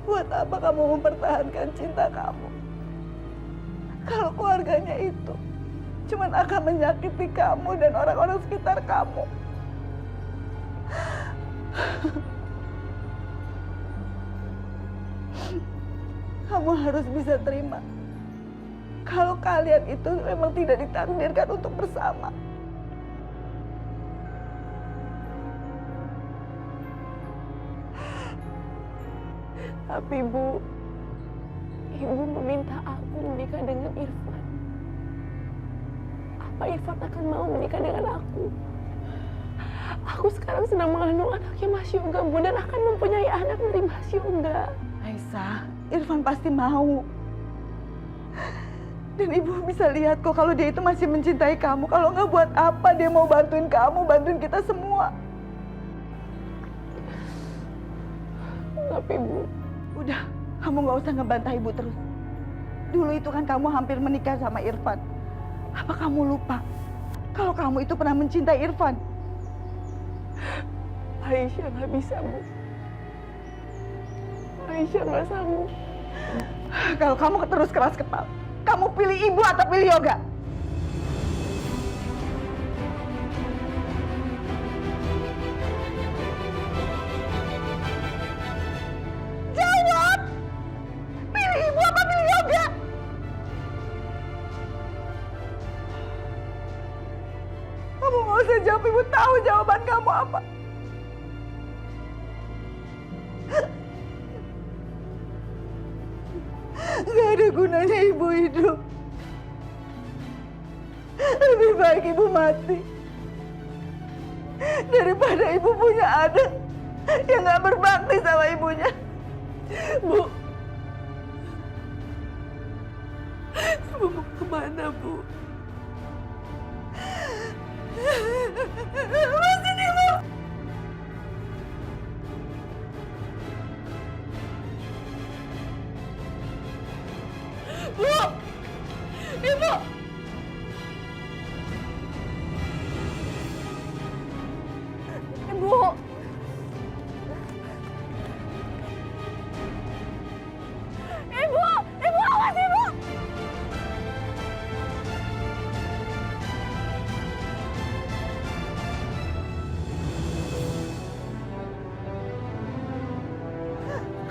Buat apa kamu mempertahankan cinta kamu? Kalau keluarganya itu cuma akan menyakiti kamu dan orang-orang sekitar kamu. Kamu harus bisa terima kalau kalian itu memang tidak ditakdirkan untuk bersama. Tapi Bu, Ibu meminta aku menikah dengan Irfan. Apa Irfan akan mau menikah dengan aku? Aku sekarang sedang mengandung anaknya Mas Yoga, Bu, dan akan mempunyai anak dari Mas Yoga. Aisyah, Irfan pasti mau. Dan ibu bisa lihat kok kalau dia itu masih mencintai kamu. Kalau nggak, buat apa dia mau bantuin kamu, bantuin kita semua? Tapi Bu, udah, kamu nggak usah ngebantah ibu terus. Dulu itu kan kamu hampir menikah sama Irfan. Apa kamu lupa kalau kamu itu pernah mencintai Irfan? Aisyah nggak bisa, Bu. Aisyah nggak sanggup. Kalau kamu terus keras kepala, kamu pilih ibu atau pilih Yoga? Jawab! Pilih ibu apa pilih Yoga? Kamu nggak usah jawab, ibu tahu jawaban kamu apa. Gak ada gunanya ibu hidup. Lebih baik ibu mati daripada ibu punya anak yang gak berbakti sama ibunya. Bu, Ibu mau kemana, Bu? Lepasin ibu! Bu! Ibu! Ibu! Ibu! Ibu, awas Ibu!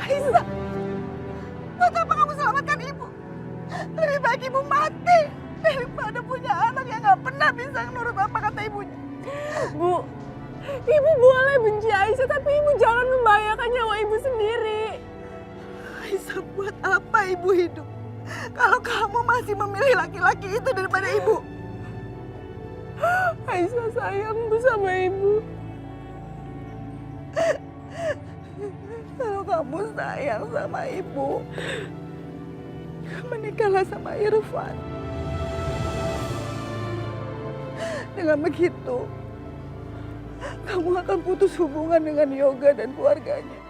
Aisyah, buat apa kamu selamatkan ibu? Lebih baik ibu mati daripada punya anak yang gak pernah bisa nurut apa kata ibunya. Bu, Ibu boleh benci Aisyah, tapi Ibu jangan membahayakan nyawa Ibu sendiri. Aisyah, buat apa ibu hidup kalau kamu masih memilih laki-laki itu daripada ibu? Aisyah sayang Bu sama Ibu. Kalau kamu sayang sama ibu, menikahlah sama Irfan. Dengan begitu, kamu akan putus hubungan dengan Yoga dan keluarganya.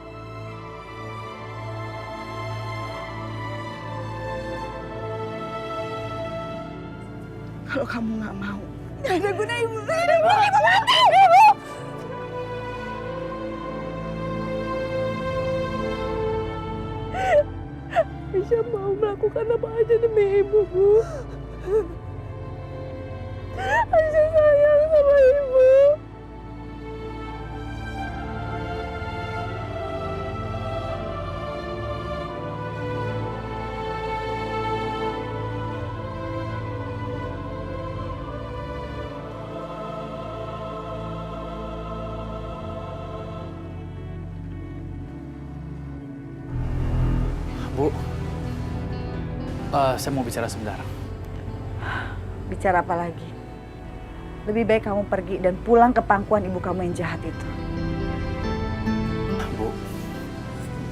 Kalau kamu nggak mau, nggak ada guna ibu. Ibu mati, ibu. Aisyah mau melakukan apa aja demi Ibu, Bu. Aisyah sayang sama Ibu. Bu, saya mau bicara sebentar. Bicara apa lagi? Lebih baik kamu pergi dan pulang ke pangkuan ibu kamu yang jahat itu. Bu,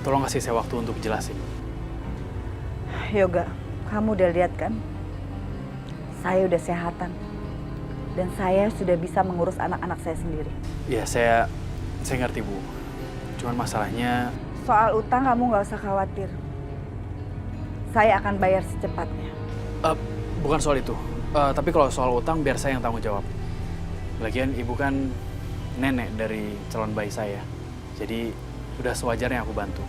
tolong kasih saya waktu untuk jelasin. Yoga, kamu udah lihat kan? Saya udah sehatan. Dan saya sudah bisa mengurus anak-anak saya sendiri. Ya, saya ngerti, Bu. Cuman masalahnya... Soal utang kamu nggak usah khawatir. Saya akan bayar secepatnya. Bukan soal itu. Tapi kalau soal utang, biar saya yang tanggung jawab. Lagian ibu kan nenek dari calon bayi saya. Jadi udah sewajarnya aku bantu.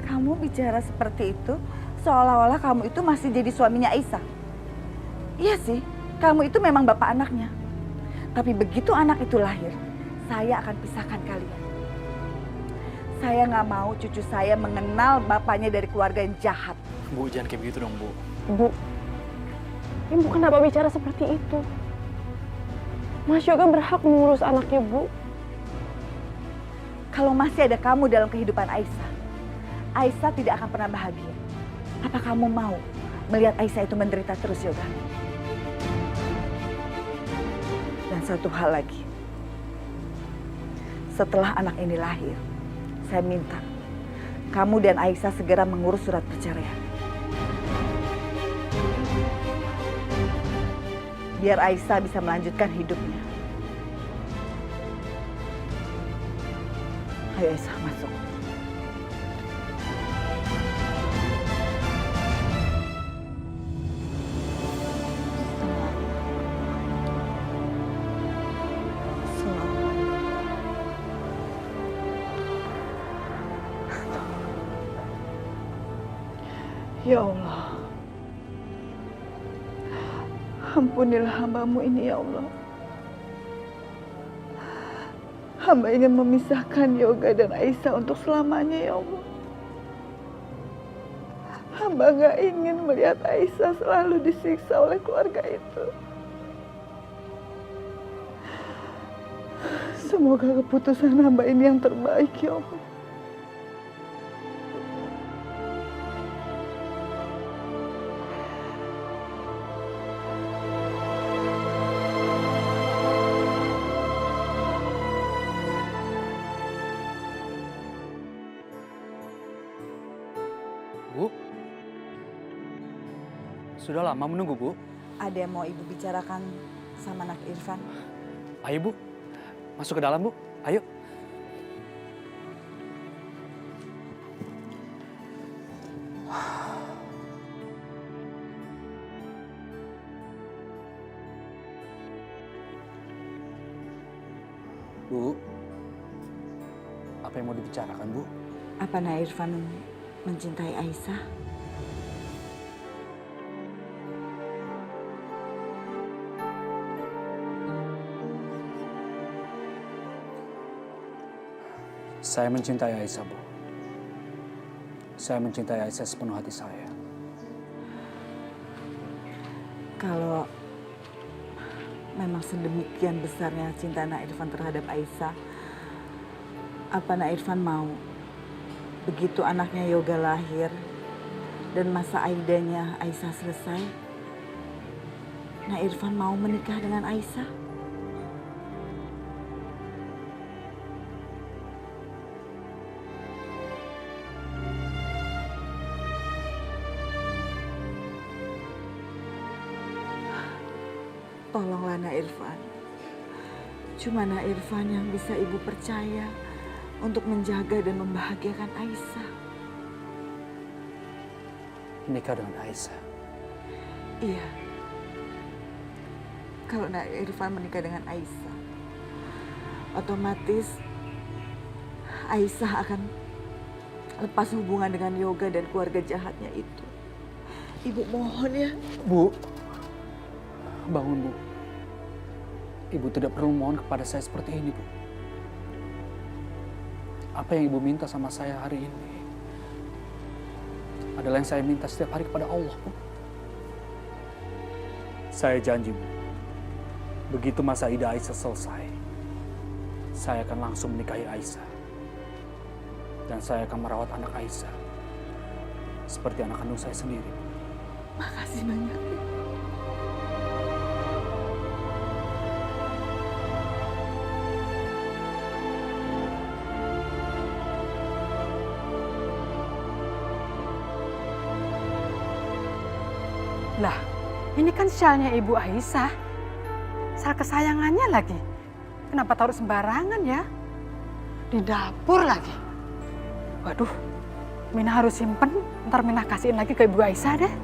Kamu bicara seperti itu seolah-olah kamu itu masih jadi suaminya Aisyah. Iya sih, kamu itu memang bapak anaknya. Tapi begitu anak itu lahir, saya akan pisahkan kalian. Saya nggak mau cucu saya mengenal bapaknya dari keluarga yang jahat. Bu, jangan kayak begitu dong, Bu. Bu, Ibu kenapa bicara seperti itu? Mas Yoga berhak mengurus anaknya, Bu. Kalau masih ada kamu dalam kehidupan Aisyah, Aisyah tidak akan pernah bahagia. Apa kamu mau melihat Aisyah itu menderita terus, Yoga? Dan satu hal lagi, setelah anak ini lahir, saya minta kamu dan Aisyah segera mengurus surat perceraian. Biar Aisyah bisa melanjutkan hidupnya. Ayo Aisyah, masuk. Ya Allah, ampunilah hamba-Mu ini ya Allah. Hamba ingin memisahkan Yoga dan Aisyah untuk selamanya ya Allah. Hamba gak ingin melihat Aisyah selalu disiksa oleh keluarga itu. Semoga keputusan hamba ini yang terbaik ya Allah. Bu, sudah lama menunggu, Bu. Ada yang mau Ibu bicarakan sama anak Irfan? Ayo, Bu. Masuk ke dalam, Bu. Ayo. Bu, apa yang mau dibicarakan, Bu? Apa Nak Irfan mencintai Aisyah? Saya mencintai Aisyah, Bu. Saya mencintai Aisyah sepenuh hati saya. Kalau memang sedemikian besarnya cinta Nak Irfan terhadap Aisyah, apa Nak Irfan mau begitu anaknya Yoga lahir dan masa aidanya Aisyah selesai, Nak Irfan mau menikah dengan Aisyah? Tolonglah Nak Irfan. Cuma Nak Irfan yang bisa Ibu percaya untuk menjaga dan membahagiakan Aisyah. Menikah dengan Aisyah? Iya. Kalau Nak Irfan menikah dengan Aisyah, otomatis Aisyah akan lepas hubungan dengan Yoga dan keluarga jahatnya itu. Ibu mohon ya. Bu, bangun, Bu. Ibu tidak perlu mohon kepada saya seperti ini, Bu. Apa yang Ibu minta sama saya hari ini adalah yang saya minta setiap hari kepada Allah, Bu. Saya janji, Bu. Begitu masa idah Aisyah selesai, saya akan langsung menikahi Aisyah. Dan saya akan merawat anak Aisyah seperti anak kandung saya sendiri. Makasih banyak. Lah, ini kan syalnya Ibu Aisyah. Syal kesayangannya lagi. Kenapa taruh sembarangan ya? Di dapur lagi. Waduh, Mina harus simpen. Ntar Mina kasihin lagi ke Ibu Aisyah deh.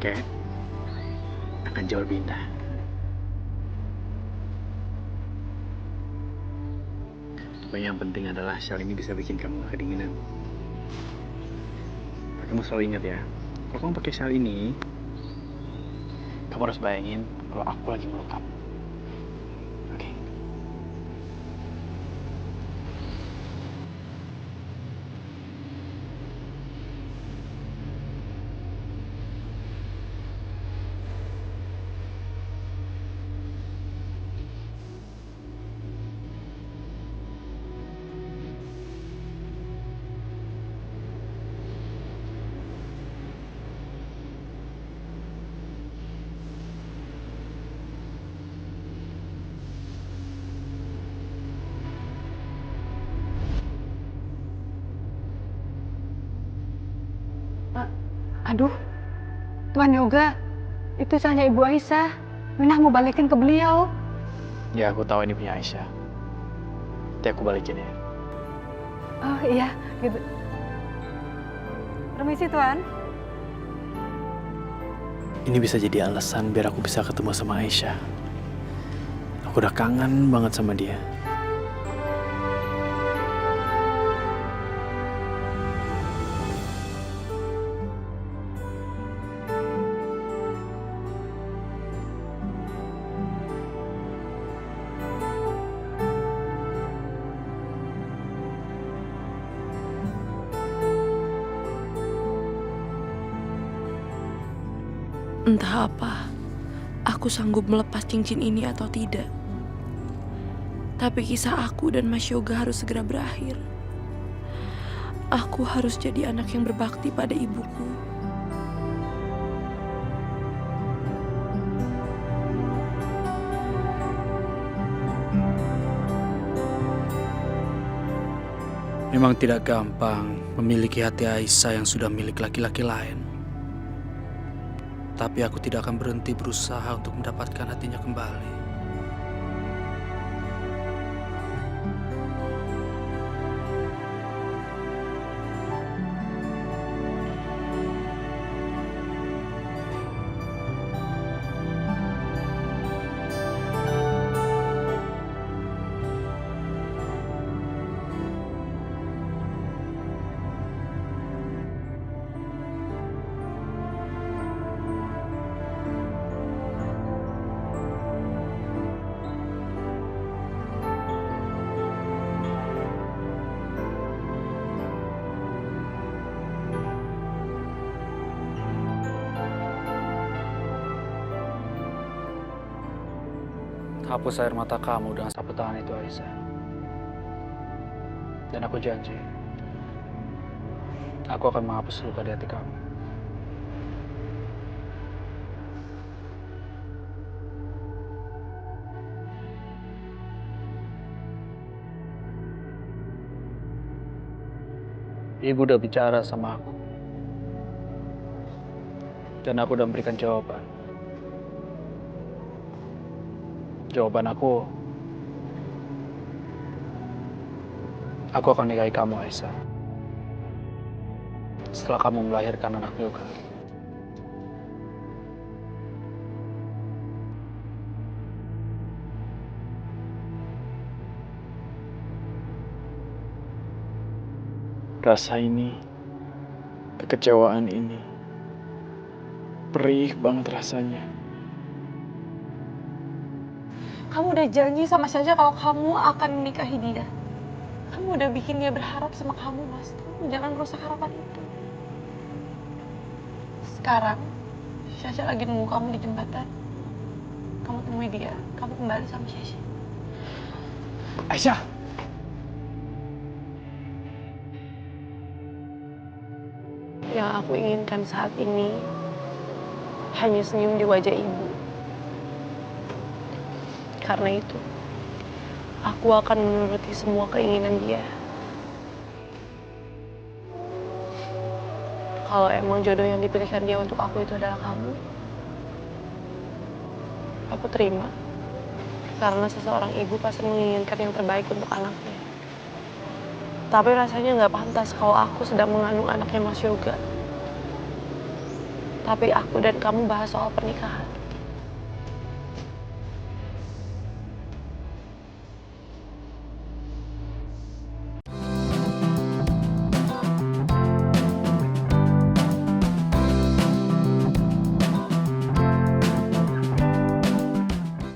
kakek akan jauh lebih indah. Pokoknya yang penting adalah shal ini bisa bikin kamu gak kedinginan. Kamu selalu ingat ya, kalau kamu pakai shal ini, kamu harus bayangin kalau aku lagi meluk kamu. Oke? Aduh, Tuan Yoga, itu shalnya Ibu Aisyah. Minah mau balikin ke beliau. Ya, aku tahu ini punya Aisyah. Nanti aku balikin ya. Oh iya, gitu. Permisi Tuan. Ini bisa jadi alasan biar aku bisa ketemu sama Aisyah. Aku udah kangen banget sama dia. Entah apa, aku sanggup melepas cincin ini atau tidak. Tapi kisah aku dan Mas Yoga harus segera berakhir. Aku harus jadi anak yang berbakti pada ibuku. Memang tidak gampang memiliki hati Aisyah yang sudah milik laki-laki lain. Tapi aku tidak akan berhenti berusaha untuk mendapatkan hatinya kembali. Hapus air mata kamu dengan sapu tangan itu, Aisyah. Dan aku janji, aku akan menghapus luka di hati kamu. Ibu udah bicara sama aku. Dan aku udah memberikan jawaban. Jawaban aku akan nikahi kamu, Aisyah. Setelah kamu melahirkan anak Yoga. Rasa ini, kekecewaan ini, perih banget rasanya. Kamu udah janji sama Syahja kalau kamu akan menikahi dia. Kamu udah bikin dia berharap sama kamu, Mas. Kamu jangan rusak harapan itu. Sekarang, Syahja lagi nunggu kamu di jembatan. Kamu temui dia, kamu kembali sama Syahja. Aisyah! Yang aku inginkan saat ini hanya senyum di wajah ibu. Karena itu, aku akan menuruti semua keinginan dia. Kalau emang jodoh yang dipilihkan dia untuk aku itu adalah kamu, aku terima. Karena seseorang ibu pasti menginginkan yang terbaik untuk anaknya. Tapi rasanya nggak pantas kalau aku sedang mengandung anaknya Mas Yoga. Tapi aku dan kamu bahas soal pernikahan.